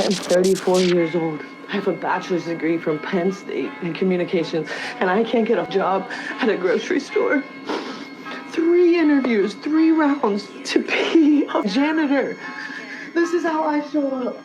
I'm 34 years old. I have a bachelor's degree from Penn State in communications, and I can't get a job at a grocery store. 3 interviews, 3 rounds to be a janitor. This is how I show up.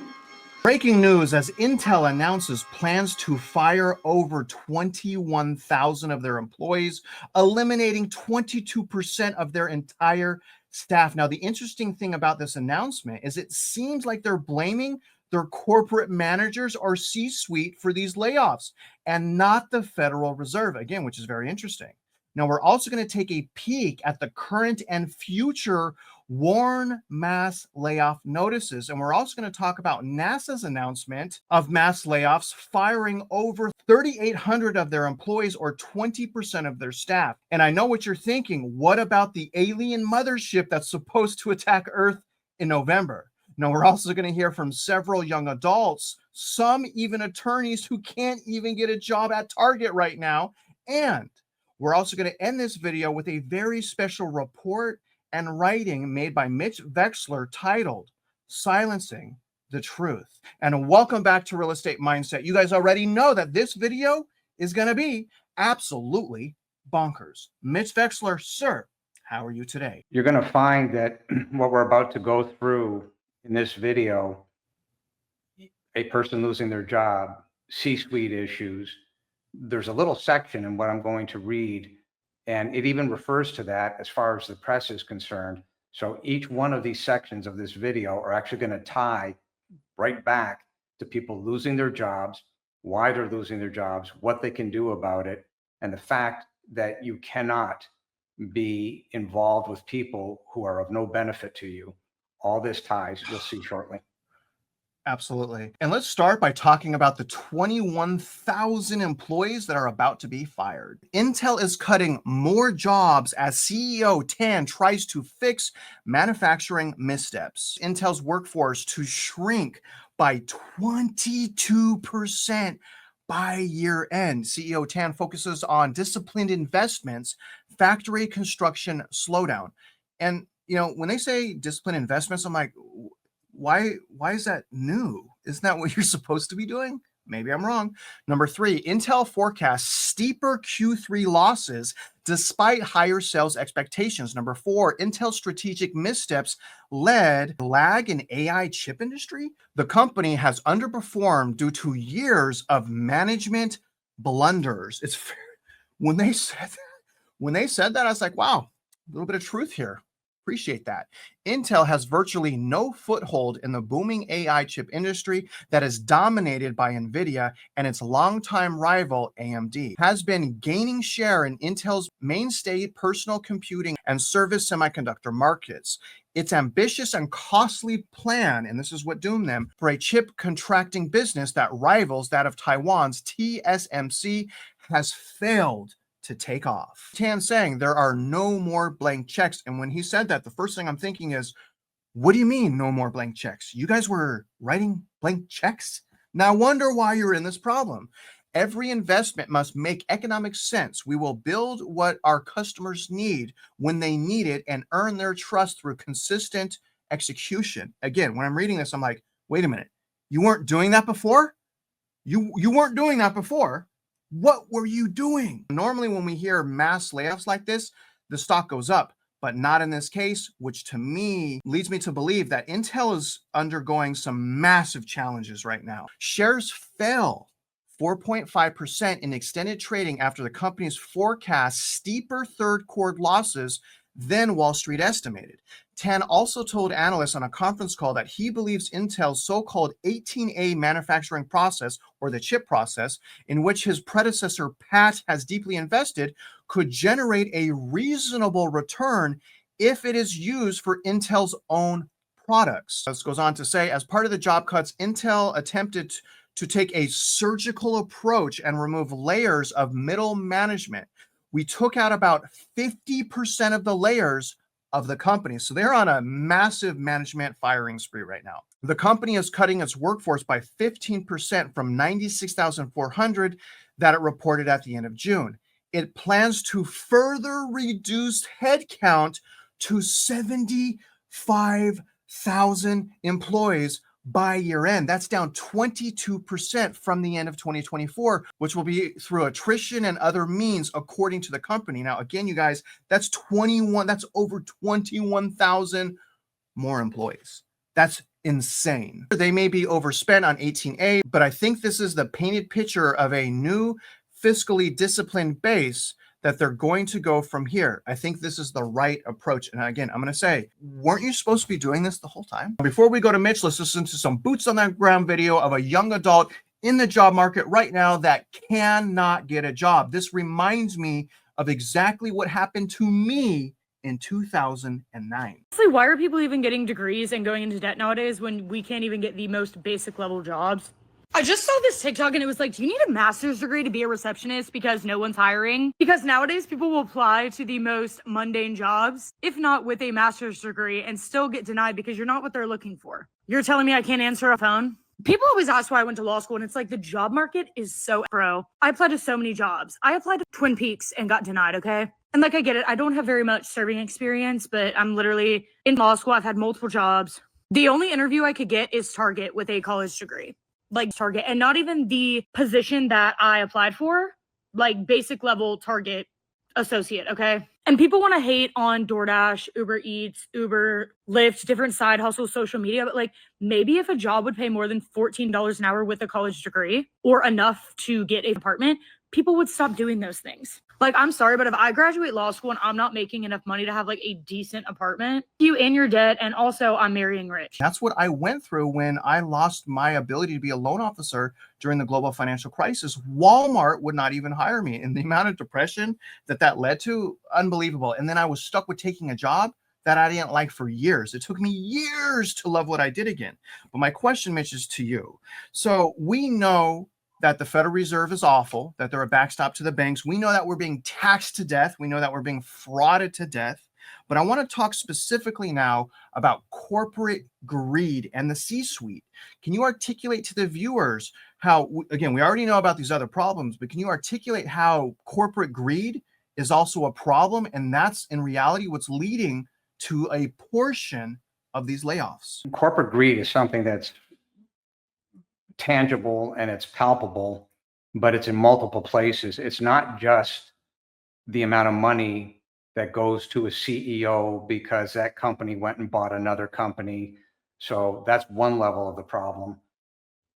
Breaking news as Intel announces plans to fire over 21,000 of their employees, eliminating 22% of their entire staff. Now, the interesting thing about this announcement is it seems like they're blaming their corporate managers or C-suite for these layoffs and not the Federal Reserve, again, which is very interesting. Now, we're also going to take a peek at the current and future warn mass layoff notices. And we're also going to talk about NASA's announcement of mass layoffs, firing over 3,800 of their employees or 20% of their staff. And I know what you're thinking. What about the alien mothership that's supposed to attack Earth in November? Now, we're also going to hear from several young adults, some even attorneys who can't even get a job at Target right now. And we're also going to end this video with a very special report and writing made by Mitch Vexler titled Silencing the Truth. And welcome back to Real Estate Mindset. You guys already know that this video is going to be absolutely bonkers. Mitch Vexler, sir, how are you today? You're going to find that what we're about to go through in this video, a person losing their job, C-suite issues, there's a little section in what I'm going to read, and it even refers to that as far as the press is concerned. So each one of these sections of this video are actually going to tie right back to people losing their jobs, why they're losing their jobs, what they can do about it, and the fact that you cannot be involved with people who are of no benefit to you. All this ties, you'll see shortly. Absolutely. And let's start by talking about the 21,000 employees that are about to be fired. Intel is cutting more jobs as CEO Tan tries to fix manufacturing missteps. Intel's workforce to shrink by 22% by year end. CEO Tan focuses on disciplined investments, factory construction slowdown. And when they say disciplined investments, I'm like, why is that new? Isn't that what you're supposed to be doing? Maybe I'm wrong. Number 3, Intel forecasts steeper Q3 losses despite higher sales expectations. Number 4, Intel's strategic missteps led lag in AI chip industry. The company has underperformed due to years of management blunders. It's fair. When they said that, I was like, wow, a little bit of truth here. Appreciate that. Intel has virtually no foothold in the booming AI chip industry that is dominated by NVIDIA, and its longtime rival AMD has been gaining share in Intel's mainstay personal computing and service semiconductor markets. Its ambitious and costly plan, and this is what doomed them, for a chip contracting business that rivals that of Taiwan's TSMC has failed to take off. Tan saying there are no more blank checks. And when he said that, the first thing I'm thinking is, what do you mean no more blank checks? You guys were writing blank checks? Now I wonder why you're in this problem. Every investment must make economic sense. We will build what our customers need when they need it and earn their trust through consistent execution. Again, when I'm reading this, I'm like, wait a minute. You weren't doing that before? You weren't doing that before. What were you doing? Normally, when we hear mass layoffs like this, the stock goes up, but not in this case, which to me leads me to believe that Intel is undergoing some massive challenges right now. Shares fell 4.5% in extended trading after the company's forecast steeper third quarter losses than Wall Street estimated. Tan also told analysts on a conference call that he believes Intel's so-called 18A manufacturing process, or the chip process, in which his predecessor Pat has deeply invested, could generate a reasonable return if it is used for Intel's own products. This goes on to say, as part of the job cuts, Intel attempted to take a surgical approach and remove layers of middle management. We took out about 50% of the layers of the company. So they're on a massive management firing spree right now. The company is cutting its workforce by 15% from 96,400 that it reported at the end of June. It plans to further reduce headcount to 75,000 employees by year end. That's down 22% from the end of 2024, which will be through attrition and other means, according to the company. Now, again, you guys, that's over 21,000 more employees. That's insane. They may be overspent on 18A, but I think this is the painted picture of a new fiscally disciplined base that they're going to go from here. I think this is the right approach. And again, I'm going to say, weren't you supposed to be doing this the whole time? Before we go to Mitch, let's listen to some boots on the ground video of a young adult in the job market right now that cannot get a job. This reminds me of exactly what happened to me in 2009. Honestly, why are people even getting degrees and going into debt nowadays when we can't even get the most basic level jobs? I just saw this TikTok and it was like, do you need a master's degree to be a receptionist because no one's hiring? Because nowadays people will apply to the most mundane jobs, if not with a master's degree, and still get denied because you're not what they're looking for. You're telling me I can't answer a phone? People always ask why I went to law school, and it's like the job market is so bro. I applied to so many jobs. I applied to Twin Peaks and got denied, okay? And like, I get it. I don't have very much serving experience, but I'm literally in law school. I've had multiple jobs. The only interview I could get is Target with a college degree. Like Target, and not even the position that I applied for, like basic level Target associate, okay? And people want to hate on DoorDash, Uber Eats, Uber, Lyft, different side hustles, social media, but like maybe if a job would pay more than $14 an hour with a college degree or enough to get an apartment, people would stop doing those things. Like, I'm sorry, but if I graduate law school and I'm not making enough money to have like a decent apartment, you in your debt, and also I'm marrying rich. That's what I went through when I lost my ability to be a loan officer during the global financial crisis. Walmart would not even hire me, and the amount of depression that led to, unbelievable. And then I was stuck with taking a job that I didn't like for years. It took me years to love what I did again. But my question, Mitch, is to you. So we know that the Federal Reserve is awful, that they're a backstop to the banks. We know that we're being taxed to death. We know that we're being frauded to death. But I want to talk specifically now about corporate greed and the C-suite. Can you articulate to the viewers how, again, we already know about these other problems, but can you articulate how corporate greed is also a problem? And that's in reality what's leading to a portion of these layoffs. Corporate greed is something that's tangible and it's palpable, but it's in multiple places. It's not just the amount of money that goes to a CEO because that company went and bought another company. So that's one level of the problem.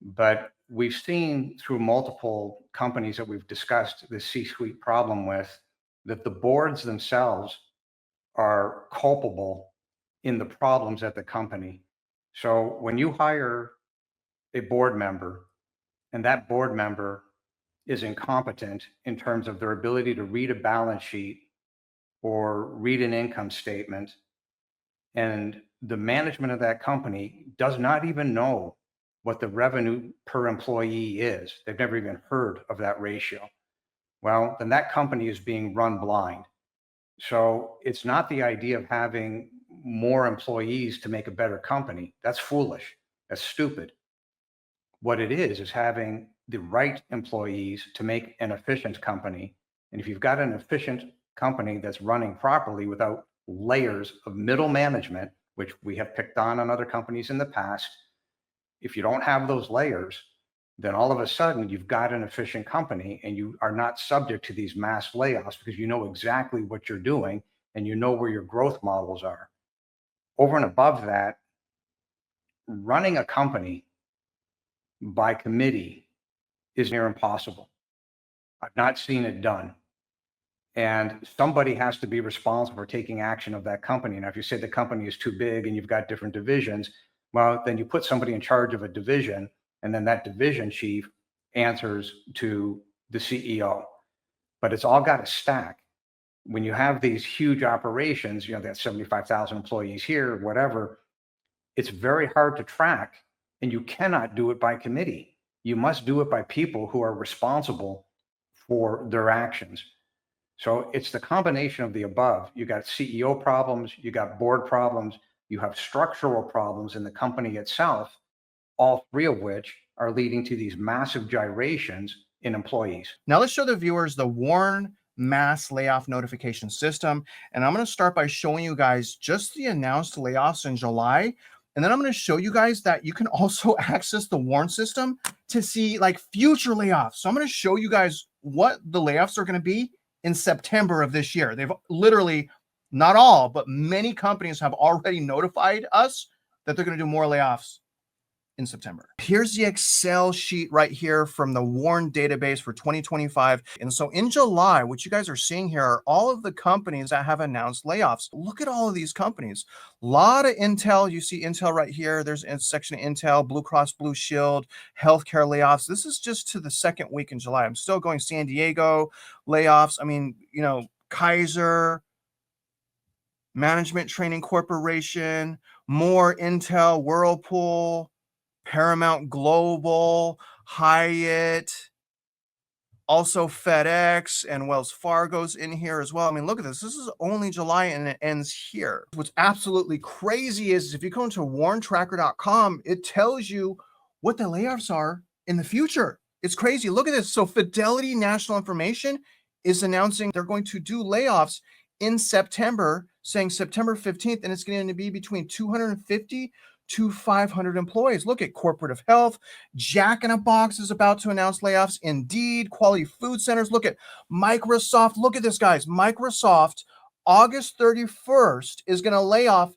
But we've seen through multiple companies that we've discussed the C-suite problem with, that the boards themselves are culpable in the problems at the company. So when you hire a board member and that board member is incompetent in terms of their ability to read a balance sheet or read an income statement, and the management of that company does not even know what the revenue per employee is, they've never even heard of that ratio, well, then that company is being run blind. So it's not the idea of having more employees to make a better company. That's foolish. That's stupid. What it is having the right employees to make an efficient company. And if you've got an efficient company that's running properly without layers of middle management, which we have picked on other companies in the past, if you don't have those layers, then all of a sudden you've got an efficient company and you are not subject to these mass layoffs because you know exactly what you're doing and you know where your growth models are. Over and above that, running a company by committee is near impossible. I've not seen it done. And somebody has to be responsible for taking action of that company. Now, if you say the company is too big and you've got different divisions, well, then you put somebody in charge of a division, and then that division chief answers to the CEO. But it's all got to stack. When you have these huge operations, you know, that's 75,000 employees here, whatever, it's very hard to track. And you cannot do it by committee. You must do it by people who are responsible for their actions. So it's the combination of the above. You got CEO problems, you got board problems, you have structural problems in the company itself, all three of which are leading to these massive gyrations in employees. Now let's show the viewers the Warn mass layoff notification system. And I'm going to start by showing you guys just the announced layoffs in July. And then I'm going to show you guys that you can also access the warn system to see like future layoffs. So I'm going to show you guys what the layoffs are going to be in September of this year. They've literally, not all, but many companies have already notified us that they're going to do more layoffs in September. Here's the Excel sheet right here from the WARN database for 2025. And so in July, what you guys are seeing here are all of the companies that have announced layoffs. Look at all of these companies. A lot of Intel. You see Intel right here. There's a section of Intel, Blue Cross Blue Shield, healthcare layoffs. This is just to the second week in July. I'm still going San Diego layoffs. I mean, you know, Kaiser, Management Training Corporation, more Intel, Whirlpool, Paramount Global, Hyatt, also FedEx and Wells Fargo's in here as well. I mean, look at this. This is only July and it ends here. What's absolutely crazy is if you go into warntracker.com, it tells you what the layoffs are in the future. It's crazy. Look at this. So Fidelity National Information is announcing they're going to do layoffs in September, saying September 15th, and it's going to be between 250 to 500 employees. Look at Corporate of Health. Jack in a Box is about to announce layoffs. Indeed, Quality Food Centers. Look at Microsoft. Look at this, guys. Microsoft, August 31st, is going to lay off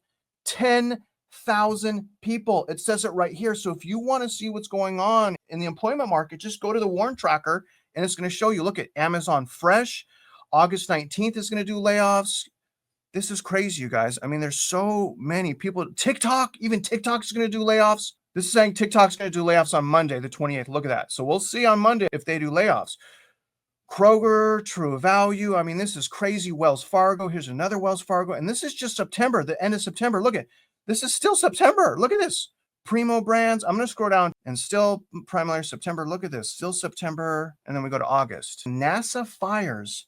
10,000 people. It says it right here. So if you want to see what's going on in the employment market, just go to the Warn Tracker, and it's going to show you. Look at Amazon Fresh. August 19th is going to do layoffs. This is crazy, you guys. I mean, there's so many people. TikTok, even TikTok's going to do layoffs. This is saying TikTok's going to do layoffs on Monday, the 28th. Look at that. So we'll see on Monday if they do layoffs. Kroger, True Value. I mean, this is crazy. Wells Fargo. Here's another Wells Fargo. And this is just September, the end of September. Look at this is still September. Look at this. Primo Brands. I'm going to scroll down and still primarily September. Look at this. Still September. And then we go to August. NASA fires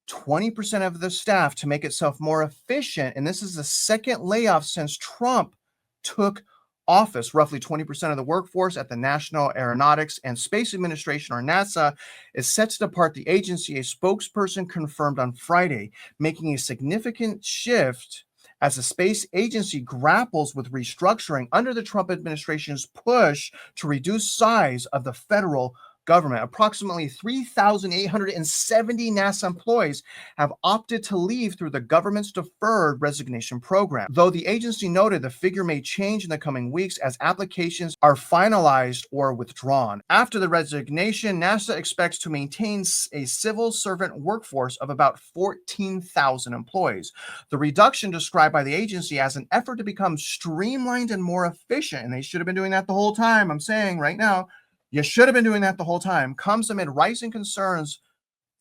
20% of the staff to make itself more efficient. And this is the second layoff since Trump took office. Roughly 20% of the workforce at the National Aeronautics and Space Administration, or NASA, is set to depart the agency, a spokesperson confirmed on Friday, making a significant shift as the space agency grapples with restructuring under the Trump administration's push to reduce size of the federal government. Approximately 3,870 NASA employees have opted to leave through the government's deferred resignation program. Though the agency noted the figure may change in the coming weeks as applications are finalized or withdrawn. After the resignation, NASA expects to maintain a civil servant workforce of about 14,000 employees. The reduction described by the agency as an effort to become streamlined and more efficient, and they should have been doing that the whole time. I'm saying right now, you should have been doing that the whole time, comes amid rising concerns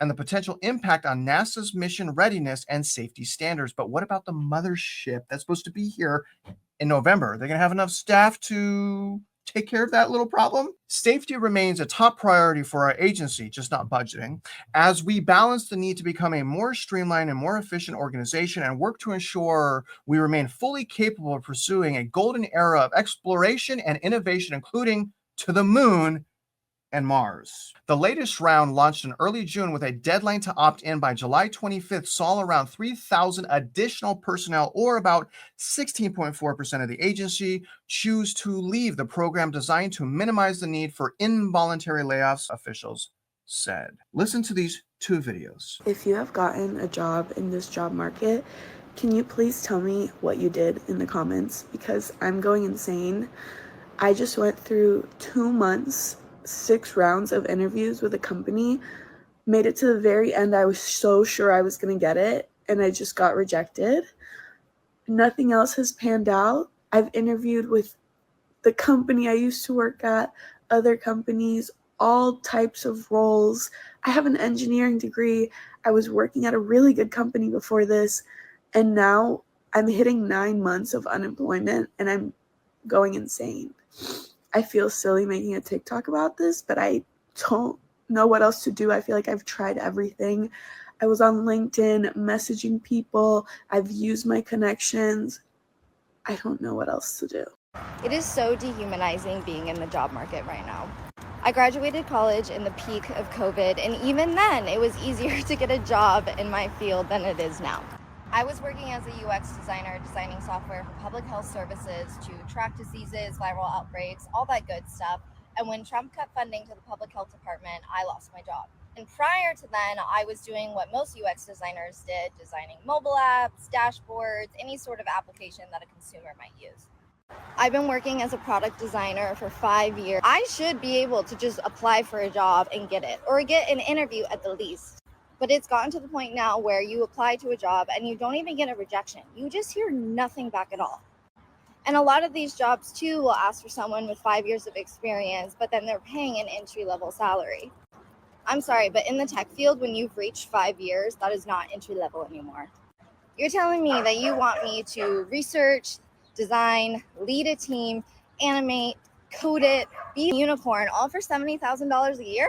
and the potential impact on NASA's mission readiness and safety standards. But what about the mothership that's supposed to be here in November? They're going to have enough staff to take care of that little problem? Safety remains a top priority for our agency, just not budgeting, as we balance the need to become a more streamlined and more efficient organization and work to ensure we remain fully capable of pursuing a golden era of exploration and innovation, including to the moon and Mars. The latest round, launched in early June with a deadline to opt in by July 25th, saw around 3,000 additional personnel, or about 16.4% of the agency, choose to leave the program, designed to minimize the need for involuntary layoffs, officials said. Listen to these two videos. If you have gotten a job in this job market, can you please tell me what you did in the comments? Because I'm going insane. I just went through 2 months, 6 rounds of interviews with a company, made it to the very end. I was so sure I was going to get it, and I just got rejected. Nothing else has panned out. I've interviewed with the company I used to work at, other companies, all types of roles. I have an engineering degree. I was working at a really good company before this, and now I'm hitting 9 months of unemployment, and I'm going insane. I feel silly making a TikTok about this, but I don't know what else to do. I feel like I've tried everything. I was on LinkedIn messaging people. I've used my connections. I don't know what else to do. It is so dehumanizing being in the job market right now. I graduated college in the peak of COVID, and even then, it was easier to get a job in my field than it is now. I was working as a UX designer, designing software for public health services to track diseases, viral outbreaks, all that good stuff. And when Trump cut funding to the public health department, I lost my job. And prior to then, I was doing what most UX designers did, designing mobile apps, dashboards, any sort of application that a consumer might use. I've been working as a product designer for 5 years. I should be able to just apply for a job and get it, or get an interview at the least. But it's gotten to the point now where you apply to a job and you don't even get a rejection. You just hear nothing back at all. And a lot of these jobs too will ask for someone with 5 years of experience, but then they're paying an entry-level salary. I'm sorry, but in the tech field, when you've reached 5 years, that is not entry-level anymore. You're telling me that you want me to research, design, lead a team, animate, code it, be a unicorn, all for $70,000 a year?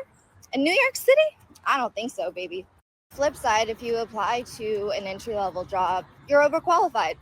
In New York City? I don't think so, baby. Flip side, if you apply to an entry-level job, you're overqualified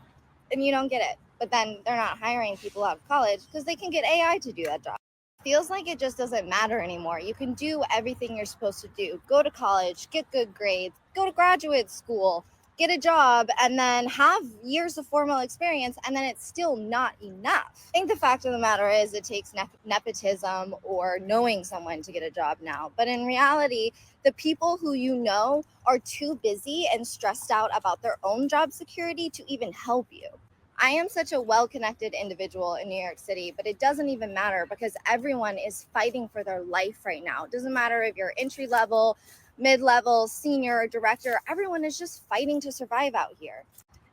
and you don't get it. But then they're not hiring people out of college because they can get AI to do that job. Feels like it just doesn't matter anymore. You can do everything you're supposed to do. Go to college, get good grades, go to graduate school, get a job, and then have years of formal experience, and then it's still not enough. I think the fact of the matter is it takes nepotism or knowing someone to get a job now. But in reality, the people who you know are too busy and stressed out about their own job security to even help you. I am such a well-connected individual in New York City, but it doesn't even matter because everyone is fighting for their life right now. It doesn't matter if you're entry level, mid-level, senior, director, everyone is just fighting to survive out here.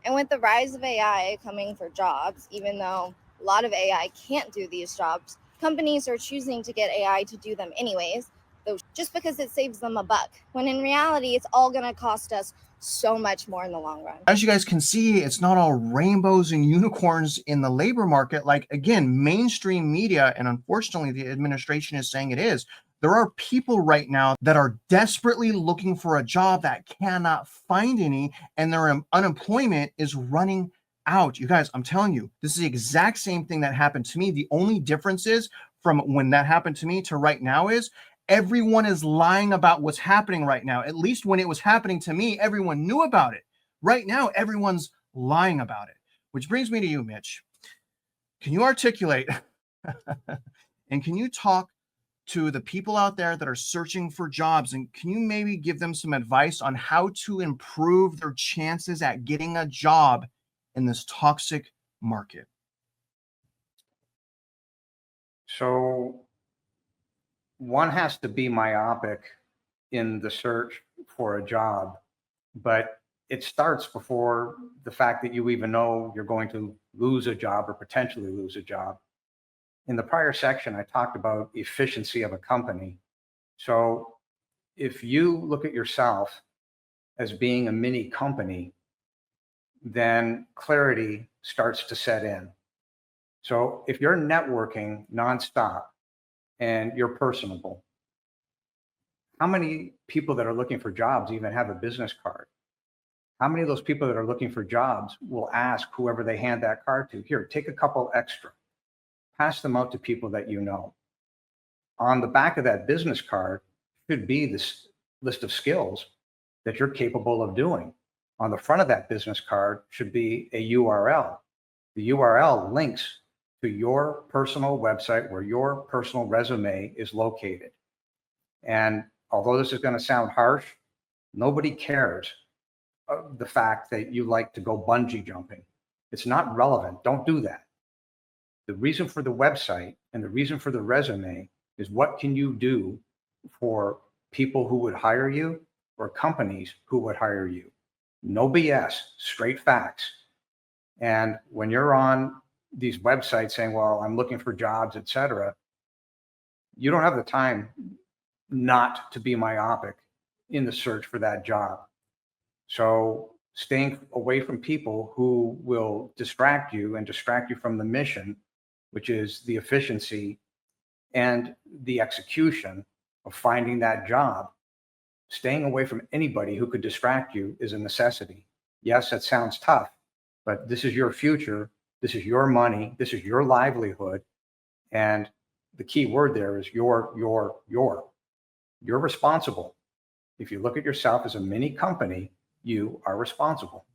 And with the rise of AI coming for jobs, even though a lot of AI can't do these jobs, companies are choosing to get AI to do them anyways, though just because it saves them a buck, when in reality, it's all gonna cost us so much more in the long run. As you guys can see, it's not all rainbows and unicorns in the labor market. Like, again, mainstream media, and unfortunately the administration is saying it is. There are people right now that are desperately looking for a job that cannot find any, and their unemployment is running out. You guys, I'm telling you, this is the exact same thing that happened to me. The only difference is from when that happened to me to right now is everyone is lying about what's happening right now. At least when it was happening to me, everyone knew about it. Right now, everyone's lying about it. Which brings me to you, Mitch. Can you articulate and can you talk to the people out there that are searching for jobs, and can you maybe give them some advice on how to improve their chances at getting a job in this toxic market? So one has to be myopic in the search for a job, but it starts before the fact that you even know you're going to lose a job or potentially lose a job. In the prior section, I talked about efficiency of a company. So if you look at yourself as being a mini company, then clarity starts to set in. So if you're networking nonstop and you're personable, how many people that are looking for jobs even have a business card? How many of those people that are looking for jobs will ask whoever they hand that card to, here, take a couple extra, pass them out to people that you know. On the back of that business card should be this list of skills that you're capable of doing. On the front of that business card should be a URL. The URL links to your personal website where your personal resume is located. And although this is going to sound harsh, nobody cares the fact that you like to go bungee jumping. It's not relevant. Don't do that. The reason for the website and the reason for the resume is what can you do for people who would hire you or companies who would hire you. No BS, straight facts. And when you're on these websites saying, well, I'm looking for jobs, et cetera, you don't have the time not to be myopic in the search for that job. So staying away from people who will distract you and distract you from the mission, which is the efficiency and the execution of finding that job. Staying away from anybody who could distract you is a necessity. Yes, that sounds tough, but this is your future. This is your money. This is your livelihood. And the key word there is you're responsible. If you look at yourself as a mini company, you are responsible.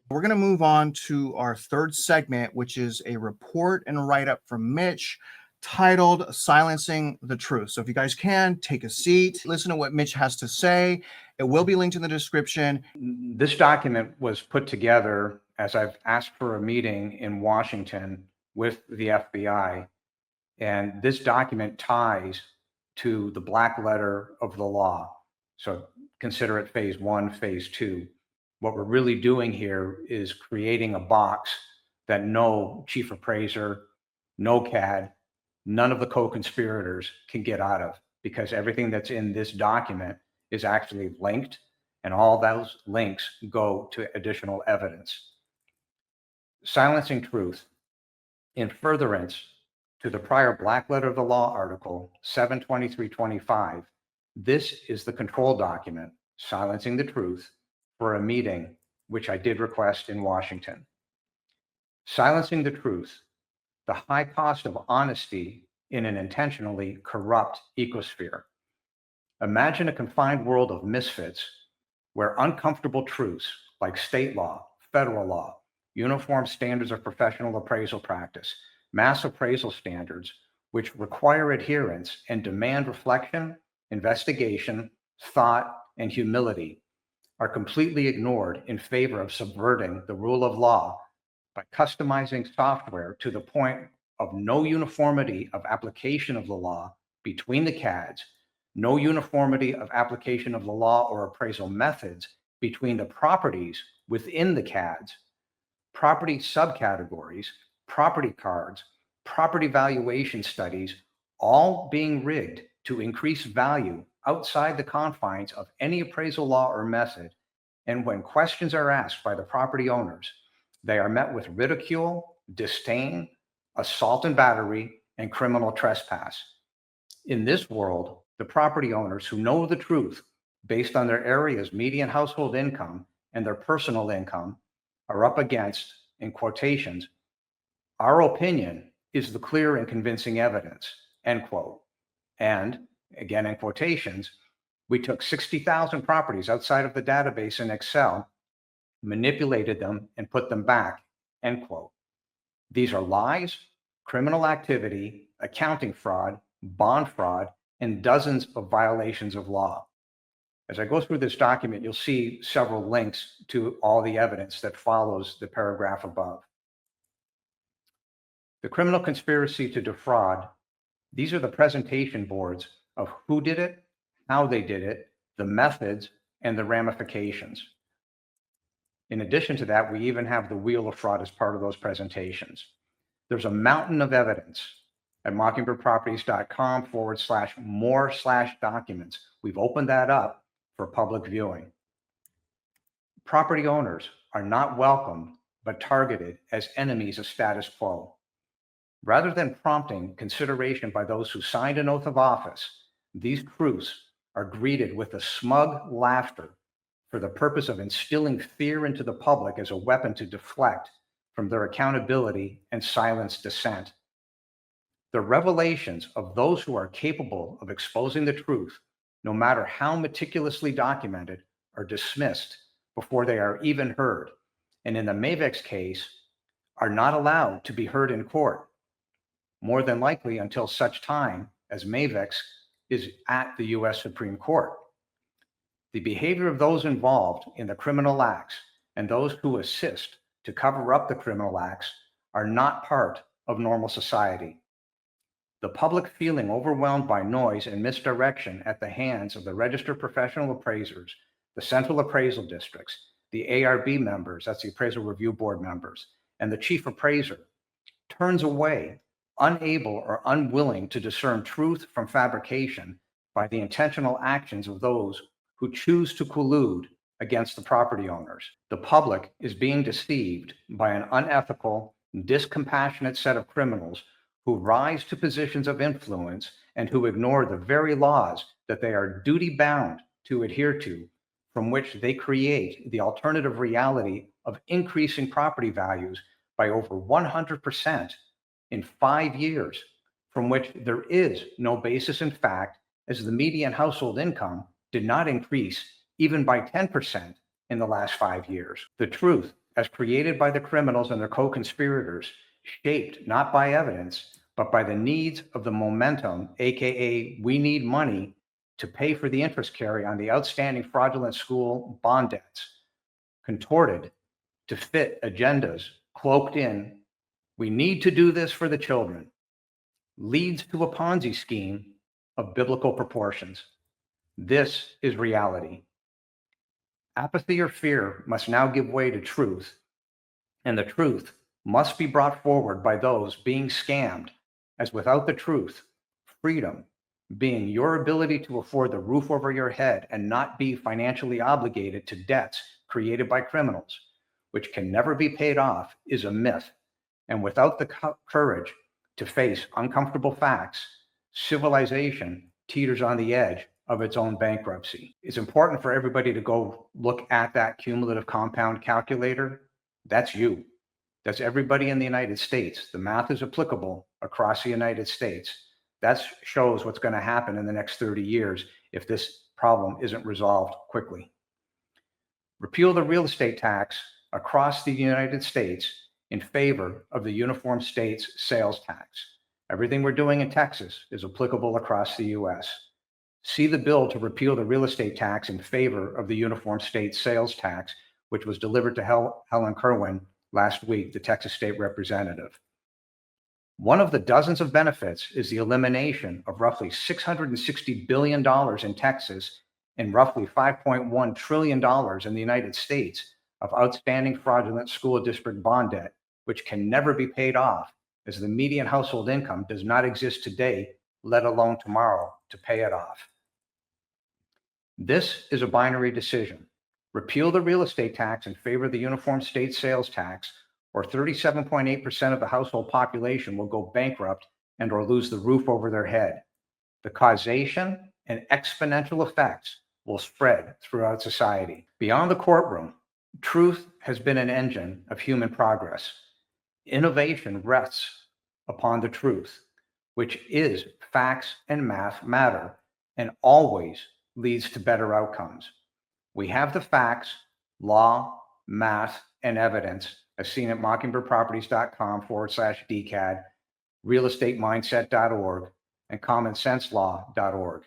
We're going to move on to our third segment, which is a report and write-up from Mitch titled Silencing the Truth. So if you guys can, take a seat, listen to what Mitch has to say. It will be linked in the description. This document was put together as I've asked for a meeting in Washington with the FBI. And this document ties to the black letter of the law. So consider it phase 1, phase 2. What we're really doing here is creating a box that no chief appraiser, no CAD, none of the co-conspirators can get out of, because everything that's in this document is actually linked, and all those links go to additional evidence. Silencing truth. In furtherance to the prior black letter of the law article 72325, this is the control document, Silencing the Truth, for a meeting which I did request in Washington. Silencing the truth, the high cost of honesty in an intentionally corrupt ecosphere. Imagine a confined world of misfits where uncomfortable truths like state law, federal law, uniform standards of professional appraisal practice, mass appraisal standards, which require adherence and demand reflection, investigation, thought, and humility, are completely ignored in favor of subverting the rule of law by customizing software to the point of no uniformity of application of the law between the CADs, no uniformity of application of the law or appraisal methods between the properties within the CADs, property subcategories, property cards, property valuation studies, all being rigged to increase value outside the confines of any appraisal law or method. And when questions are asked by the property owners, they are met with ridicule, disdain, assault and battery, and criminal trespass. In this world, the property owners who know the truth based on their area's median household income and their personal income are up against, in quotations, our opinion is the clear and convincing evidence, end quote. And again, in quotations, we took 60,000 properties outside of the database in Excel, manipulated them, and put them back, end quote. These are lies, criminal activity, accounting fraud, bond fraud, and dozens of violations of law. As I go through this document, you'll see several links to all the evidence that follows the paragraph above. The criminal conspiracy to defraud, these are the presentation boards of who did it, how they did it, the methods, and the ramifications. In addition to that, we even have the wheel of fraud as part of those presentations. There's a mountain of evidence at mockingbirdproperties.com/more/documents. We've opened that up for public viewing. Property owners are not welcome, but targeted as enemies of status quo. Rather than prompting consideration by those who signed an oath of office, these truths are greeted with a smug laughter for the purpose of instilling fear into the public as a weapon to deflect from their accountability and silence dissent. The revelations of those who are capable of exposing the truth, no matter how meticulously documented, are dismissed before they are even heard, and in the Mavex case, are not allowed to be heard in court, more than likely until such time as Mavex is at the U.S. Supreme Court. The behavior of those involved in the criminal acts and those who assist to cover up the criminal acts are not part of normal society. The public feeling overwhelmed by noise and misdirection at the hands of the registered professional appraisers, the central appraisal districts, the ARB members, that's the appraisal review board members, and the chief appraiser, turns away, unable or unwilling to discern truth from fabrication by the intentional actions of those who choose to collude against the property owners. The public is being deceived by an unethical, discompassionate set of criminals who rise to positions of influence and who ignore the very laws that they are duty-bound to adhere to, from which they create the alternative reality of increasing property values by over 100% in 5 years, from which there is no basis in fact, as the median household income did not increase even by 10% in the last 5 years. The truth, as created by the criminals and their co-conspirators, shaped not by evidence, but by the needs of the momentum, aka we need money to pay for the interest carry on the outstanding fraudulent school bond debts, contorted to fit agendas cloaked in, we need to do this for the children, leads to a Ponzi scheme of biblical proportions. This is reality. Apathy or fear must now give way to truth, and the truth must be brought forward by those being scammed, as without the truth, freedom, being your ability to afford the roof over your head and not be financially obligated to debts created by criminals, which can never be paid off, is a myth. And without the courage to face uncomfortable facts, civilization teeters on the edge of its own bankruptcy. It's important for everybody to go look at that cumulative compound calculator. That's you. That's everybody in the United States. The math is applicable across the United States. That shows what's going to happen in the next 30 years if this problem isn't resolved quickly. Repeal the real estate tax across the United States in favor of the uniform states sales tax. Everything we're doing in Texas is applicable across the US. See the bill to repeal the real estate tax in favor of the uniform state sales tax, which was delivered to Helen Kerwin last week, the Texas state representative. One of the dozens of benefits is the elimination of roughly $660 billion in Texas and roughly $5.1 trillion in the United States of outstanding fraudulent school district bond debt, which can never be paid off, as the median household income does not exist today, let alone tomorrow, to pay it off. This is a binary decision. Repeal the real estate tax in favor of the uniform state sales tax, or 37.8% of the household population will go bankrupt and or lose the roof over their head. The causation and exponential effects will spread throughout society. Beyond the courtroom, truth has been an engine of human progress. Innovation rests upon the truth, which is facts and math matter and always leads to better outcomes. We have the facts, law, math, and evidence as seen at mockingbirdproperties.com/DCAD, realestatemindset.org, and commonsenslaw.org.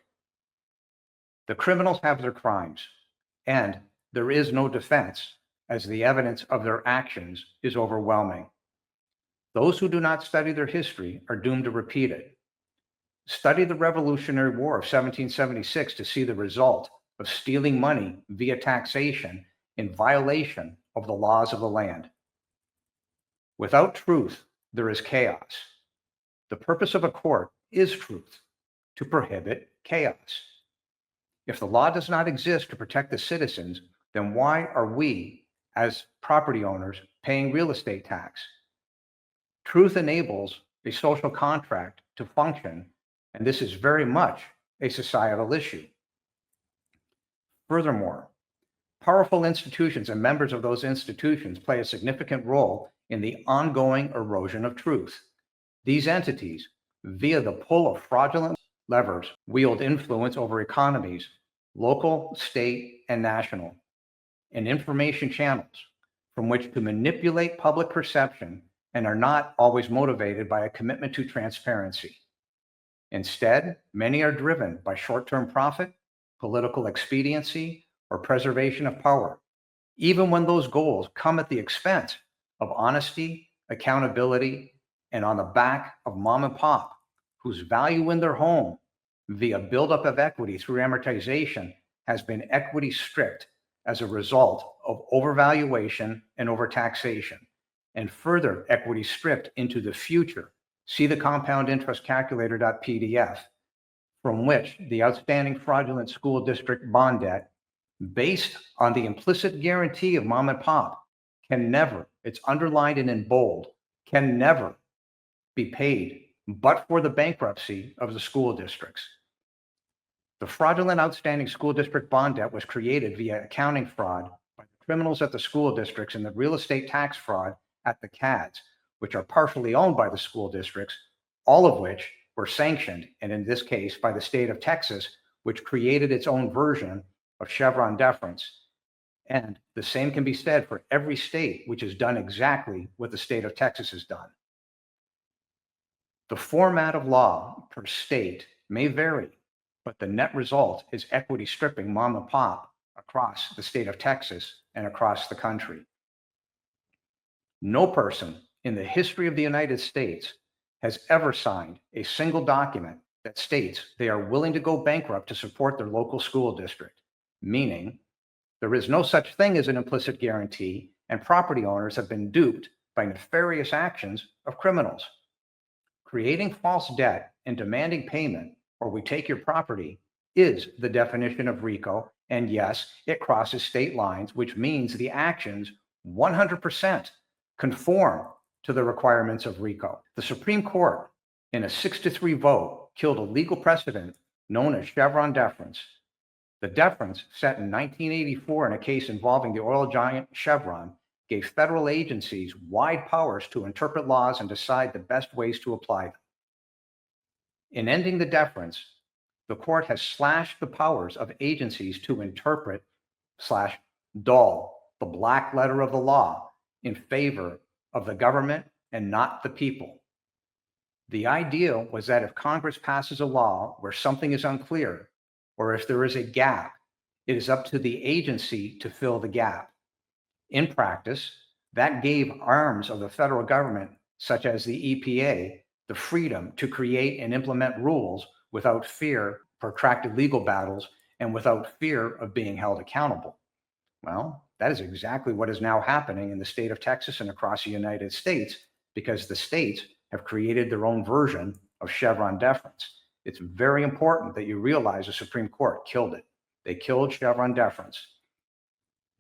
The criminals have their crimes, and there is no defense as the evidence of their actions is overwhelming. Those who do not study their history are doomed to repeat it. Study the Revolutionary War of 1776 to see the result of stealing money via taxation in violation of the laws of the land. Without truth, there is chaos. The purpose of a court is truth, to prohibit chaos. If the law does not exist to protect the citizens, then why are we, as property owners, paying real estate tax? Truth enables a social contract to function, and this is very much a societal issue. Furthermore, powerful institutions and members of those institutions play a significant role in the ongoing erosion of truth. These entities, via the pull of fraudulent levers, wield influence over economies, local, state, and national, and information channels from which to manipulate public perception and are not always motivated by a commitment to transparency. Instead, many are driven by short-term profit, political expediency, or preservation of power, even when those goals come at the expense of honesty, accountability, and on the back of mom and pop, whose value in their home via buildup of equity through amortization has been equity stripped as a result of overvaluation and overtaxation, and further equity stripped into the future. See the compound interest calculator.pdf, from which the outstanding fraudulent school district bond debt, based on the implicit guarantee of mom and pop, can never, it's underlined and in bold, can never be paid but for the bankruptcy of the school districts. The fraudulent outstanding school district bond debt was created via accounting fraud by the criminals at the school districts and the real estate tax fraud at the CADs, which are partially owned by the school districts, all of which were sanctioned, and in this case by the state of Texas, which created its own version of Chevron deference And the same can be said for every state which has done exactly what the state of Texas has done. The format of law per state may vary, but the net result is equity stripping mom and pop across the state of Texas and across the country. No person in the history of the United States has ever signed a single document that states they are willing to go bankrupt to support their local school district, meaning there is no such thing as an implicit guarantee, and property owners have been duped by nefarious actions of criminals. Creating false debt and demanding payment, or we take your property, is the definition of RICO. And yes, it crosses state lines, which means the actions 100% conform to the requirements of RICO. The Supreme Court, in a 6-3 vote, killed a legal precedent known as Chevron deference. The deference, set in 1984 in a case involving the oil giant Chevron, gave federal agencies wide powers to interpret laws and decide the best ways to apply them. In ending the deference, the court has slashed the powers of agencies to interpret / dull the black letter of the law in favor of the government and not the people. The idea was that if Congress passes a law where something is unclear, or if there is a gap, it is up to the agency to fill the gap. In practice, that gave arms of the federal government, such as the EPA, the freedom to create and implement rules without fear of protracted legal battles and without fear of being held accountable. Well, that is exactly what is now happening in the state of Texas and across the United States, because the states have created their own version of Chevron deference. It's very important that you realize the Supreme Court killed it. They killed Chevron deference.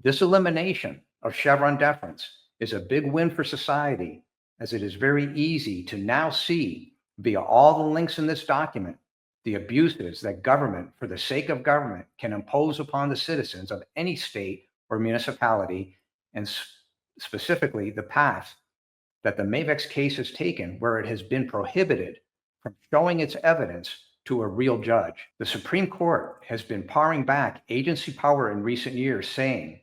This elimination of Chevron deference is a big win for society, as it is very easy to now see via all the links in this document the abuses that government, for the sake of government, can impose upon the citizens of any state or municipality, and specifically the path that the Mavex case has taken, where it has been prohibited from showing its evidence to a real judge. The Supreme Court has been paring back agency power in recent years, saying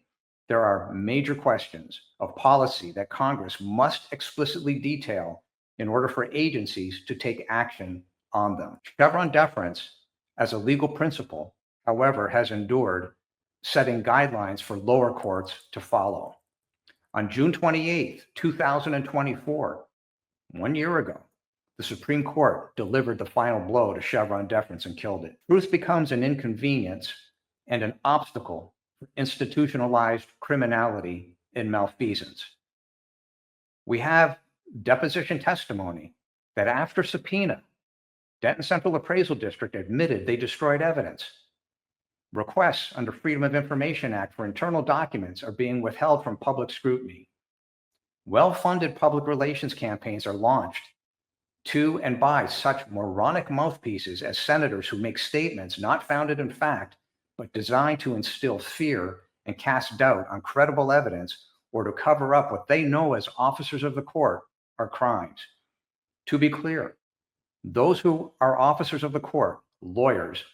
there are major questions of policy that Congress must explicitly detail in order for agencies to take action on them. Chevron deference, as a legal principle, however, has endured, setting guidelines for lower courts to follow. On June 28, 2024, 1 year ago, the Supreme Court delivered the final blow to Chevron deference and killed it. Truth becomes an inconvenience and an obstacle for institutionalized criminality and malfeasance. We have deposition testimony that after subpoena, Denton Central Appraisal District admitted they destroyed evidence. Requests under Freedom of Information Act for internal documents are being withheld from public scrutiny. Well-funded public relations campaigns are launched to and by such moronic mouthpieces as senators who make statements not founded in fact, but designed to instill fear and cast doubt on credible evidence, or to cover up what they know as officers of the court are crimes. To be clear, those who are officers of the court, lawyers,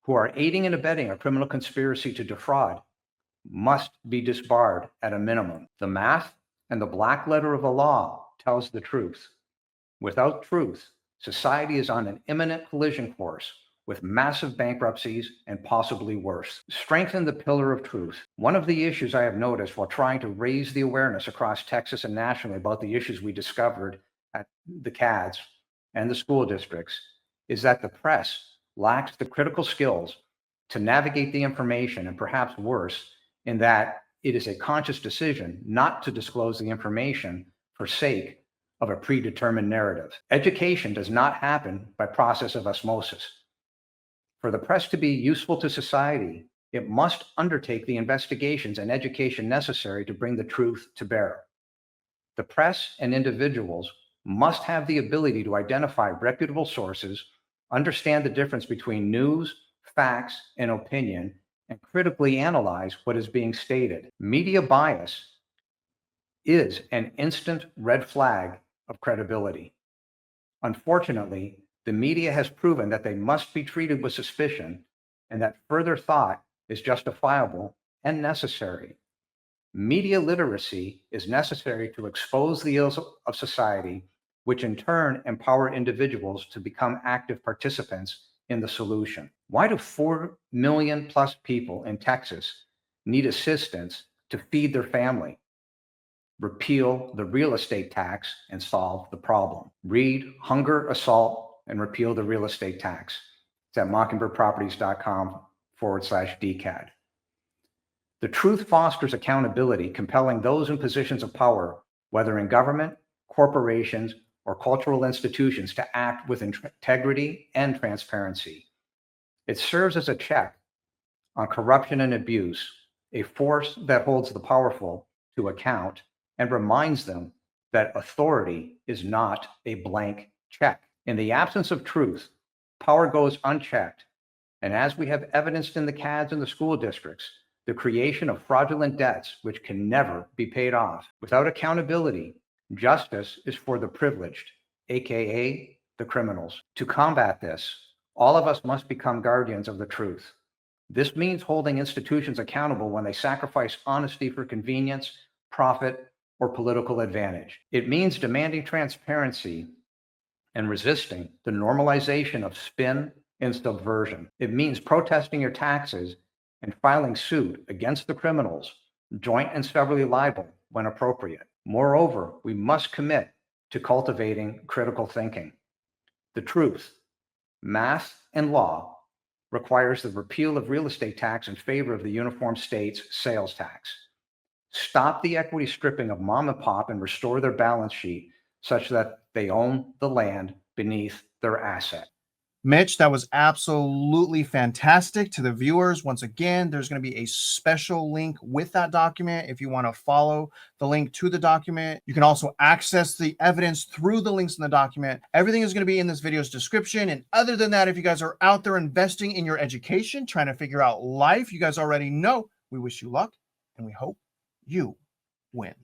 who are aiding and abetting a criminal conspiracy to defraud, must be disbarred at a minimum. The math and the black letter of the law tells the truth. Without truth, society is on an imminent collision course with massive bankruptcies and possibly worse. Strengthen the pillar of truth. One of the issues I have noticed while trying to raise the awareness across Texas and nationally about the issues we discovered at the CADs and the school districts is that the press lacks the critical skills to navigate the information, and perhaps worse, in that it is a conscious decision not to disclose the information for sake of a predetermined narrative. Education does not happen by process of osmosis. For the press to be useful to society, it must undertake the investigations and education necessary to bring the truth to bear. The press and individuals must have the ability to identify reputable sources, understand the difference between news, facts, and opinion, and critically analyze what is being stated. Media bias is an instant red flag of credibility. Unfortunately, the media has proven that they must be treated with suspicion and that further thought is justifiable and necessary. Media literacy is necessary to expose the ills of society, which in turn empower individuals to become active participants in the solution. Why do 4 million plus people in Texas need assistance to feed their family? Repeal the real estate tax and solve the problem. Read Hunger, Assault, and Repeal the Real Estate Tax. It's at mockingbirdproperties.com/DCAD. The truth fosters accountability, compelling those in positions of power, whether in government, corporations, or cultural institutions, to act with integrity and transparency. It serves as a check on corruption and abuse, a force that holds the powerful to account and reminds them that authority is not a blank check. In the absence of truth, power goes unchecked. And as we have evidenced in the CADs and the school districts, the creation of fraudulent debts which can never be paid off. Without accountability, justice is for the privileged, aka the criminals. To combat this, all of us must become guardians of the truth. This means holding institutions accountable when they sacrifice honesty for convenience, profit, or political advantage. It means demanding transparency and resisting the normalization of spin and subversion. It means protesting your taxes and filing suit against the criminals, joint and severally liable when appropriate. Moreover, we must commit to cultivating critical thinking. The truth, math, and law requires the repeal of real estate tax in favor of the uniform states sales tax. Stop the equity stripping of mom and pop and restore their balance sheet such that they own the land beneath their asset. Mitch, that was absolutely fantastic. To the viewers, once again, there's going to be a special link with that document if you want to follow the link to the document. You can also access the evidence through the links in the document. Everything is going to be in this video's description. And other than that, if you guys are out there investing in your education, trying to figure out life, you guys already know we wish you luck and we hope you win.